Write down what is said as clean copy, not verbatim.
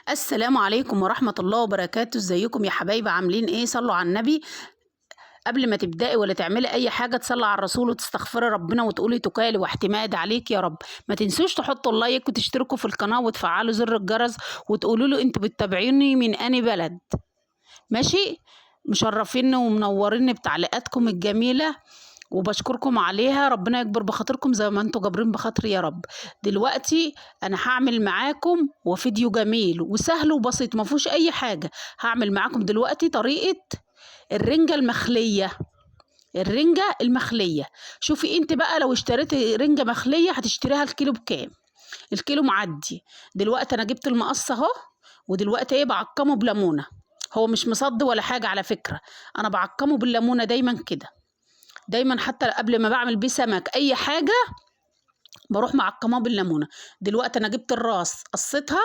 السلام عليكم ورحمة الله وبركاته، ازيكم يا حبايبي؟ عاملين ايه؟ صلوا على النبي. قبل ما تبدأي ولا تعملي اي حاجة تصلي على الرسول وتستغفري ربنا وتقولي توكالي واعتماد عليك يا رب. ما تنسوش تحطوا اللايك وتشتركوا في القناة وتفعلوا زر الجرس وتقولوا له انتوا بتتابعوني من اني بلد. ماشي؟ مشرفيني ومنوريني بتعليقاتكم الجميلة وبشكركم عليها، ربنا يكبر بخاطركم زي ما انتوا جابرين بخاطري يا رب. دلوقتي انا هعمل معاكم وفيديو جميل وسهل وبسيط ما فيهوش اي حاجه. هعمل معاكم دلوقتي طريقه الرنجه المخليه. الرنجه المخليه، شوفي انت بقى لو اشتريتي رنجه مخليه هتشتريها الكيلو بكام؟ الكيلو معدي. دلوقتي انا جبت المقص اهو، ودلوقتي ايه بعقمه بليمونه. هو مش مصد ولا حاجه على فكره، انا بعقمه بالليمونه دايما كده. دايما حتى قبل ما بعمل بيه سمك اي حاجه بروح معقماه بالليمونه. دلوقتي انا جبت الراس قصيتها